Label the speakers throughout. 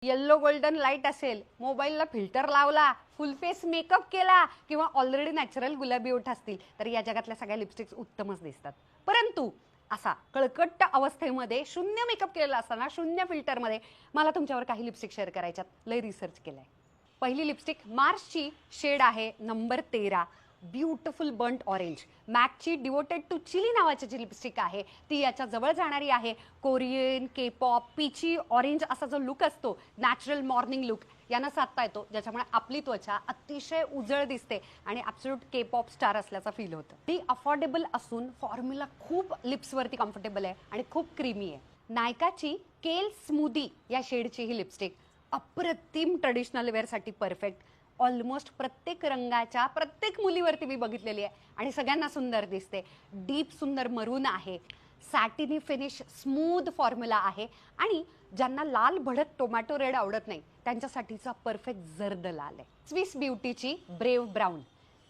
Speaker 1: Yellow golden light असेल, मोबाईलला filter लावला, फुल फेस मेकअप केला किंवा ऑलरेडी नॅचरल गुलाबी ओठ असतील तर या जगातल्या सगळ्या लिपस्टिक्स उत्तमच दिसतात. परंतु असा कळकट्ट अवस्थेमध्ये शून्य मेकअप केलेला असताना शून्य फिल्टरमध्ये मला तुमच्यावर काही लिपस्टिक शेअर करायच्यात. लय रिसर्च केलाय. पहिली लिपस्टिक मार्सची शेड आहे नंबर 13, ब्युटिफुल बर्न्ट ऑरेंज. मॅकची डिवोटेड टू चिली नावाची जी लिपस्टिक आहे ती याच्या जवळ जाणारी आहे. Korean, K pop, peachy orange असा जो लुक असतो, नॅचरल मॉर्निंग लुक यानं साधता येतो, ज्याच्यामुळे आपली त्वचा अतिशय उजळ दिसते आणि ॲब्सोल्यूट के पॉप स्टार असल्याचा फील होतं. ती अफोर्डेबल असून फॉर्म्युला खूप लिप्सवरती कम्फर्टेबल आहे आणि खूप क्रीमी आहे. नायकाची केल स्मूदी या शेडची ही लिपस्टिक अप्रतिम ट्रेडिशनल वेअरसाठी परफेक्ट. ऑलमोस्ट प्रत्येक रंगाच्या प्रत्येक मुलीवरती मी बघितलेली आहे आणि सगळ्यांना सुंदर दिसते. डीप सुंदर मरून आहे, सॅटिनी फिनिश, स्मूथ फॉर्म्युला आहे आणि ज्यांना लाल भडक टोमॅटो रेड आवडत नाही त्यांच्यासाठीचा परफेक्ट जर्द लाल आहे. स्विस ब्युटीची brave brown,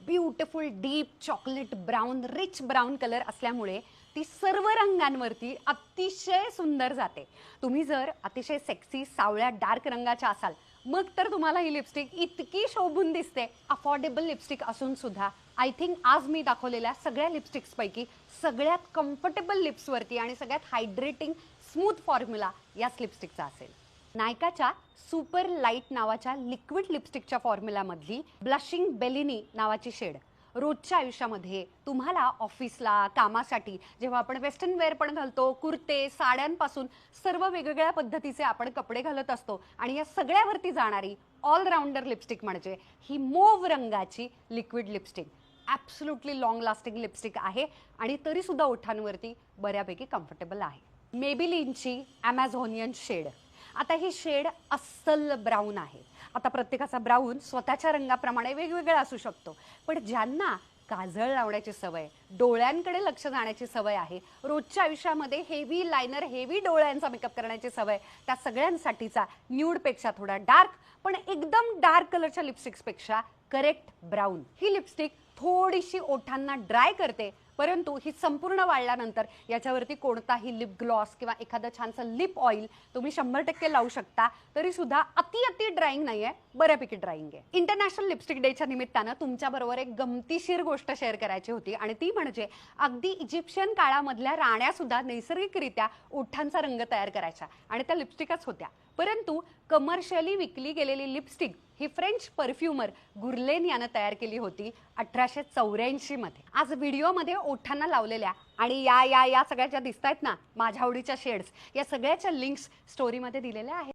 Speaker 1: beautiful deep chocolate brown, rich brown colour असल्यामुळे ती सर्व रंगांवरती अतिशय सुंदर जाते. तुम्ही जर अतिशय सेक्सी सावळ्या डार्क रंगाच्या असाल मग तर तुम्हाला ही लिपस्टिक इतकी शोभून दिसते. अफोर्डेबल लिपस्टिक असून सुद्धा आय थिंक आज मी दाखवलेल्या सगळ्या लिपस्टिक्सपैकी सगळ्यात कम्फर्टेबल लिप्सवरती आणि सगळ्यात हायड्रेटिंग स्मूथ फॉर्म्युला याच लिपस्टिकचा असेल. नायकाच्या सुपर लाईट नावाच्या लिक्विड लिपस्टिकच्या फॉर्म्युलामधली ब्लशिंग बेलिनी नावाची शेड रोजच्या आयुष्यामध्ये तुम्हाला ऑफिसला, कामासाठी जेव्हा आपण वेस्टर्न वेअर पण घालतो, कुर्ते, साड्यांपासून सर्व वेगवेगळ्या पद्धतीचे आपण कपडे घालत असतो आणि या सगळ्यावरती जाणारी ऑलराऊंडर लिपस्टिक म्हणजे ही मोव रंगाची liquid lipstick. Absolutely long lasting lipstick आहे आणि तरीसुद्धा ओठांवरती बऱ्यापैकी कम्फर्टेबल आहे. मेबिलिनची ॲमेझॉनियन शेड. आता ही शेड अस्सल ब्राऊन आहे. आता प्रत्येकाचा ब्राऊन स्वतःच्या रंगाप्रमाणे वेगवेगळा असू शकतो, पण ज्यांना काजळ लावण्याची सवय, डोळ्यांकडे लक्ष जाण्याची सवय आहे, रोजच्या आयुष्यामध्ये हेवी लायनर, हेवी डोळ्यांचा मेकअप करण्याची सवय, त्या सगळ्यांसाठीचा न्यूडपेक्षा थोडा डार्क पण एकदम डार्क कलरच्या लिपस्टिक्सपेक्षा करेक्ट ब्राऊन. ही लिपस्टिक थोडीशी ओठांना ड्राय करते, परंतु ही संपूर्ण वाळल्यानंतर याच्यावरती कोणताही लिप ग्लॉस किंवा एखादं छानसं लिप ऑइल तुम्ही 100% लावू शकता. तरी सुद्धा अति ड्राईंग नाही आहे, बऱ्यापैकी ड्राईंग आहे. इंटरनॅशनल लिपस्टिक डेच्या निमित्तानं तुमच्याबरोबर एक गमतीशीर गोष्ट शेअर करायची होती आणि ती म्हणजे अगदी इजिप्शियन काळामधल्या राण्या सुद्धा नैसर्गिकरित्या ओठांचा रंग तयार करायच्या आणि त्या लिपस्टिकच होत्या. परंतु कमर्शियली विकली गेलेली लिपस्टिक ही फ्रेंच परफ्युमर गुर्लेन यानं तयार केली होती 1884 मध्ये. आज व्हिडिओमध्ये ओठांना लावलेल्या आणि या सगळ्या ज्या दिसत आहेत ना माझ्या आवडीच्या शेड्स, या सगळ्याच्या लिंक्स स्टोरीमध्ये दिलेल्या आहेत.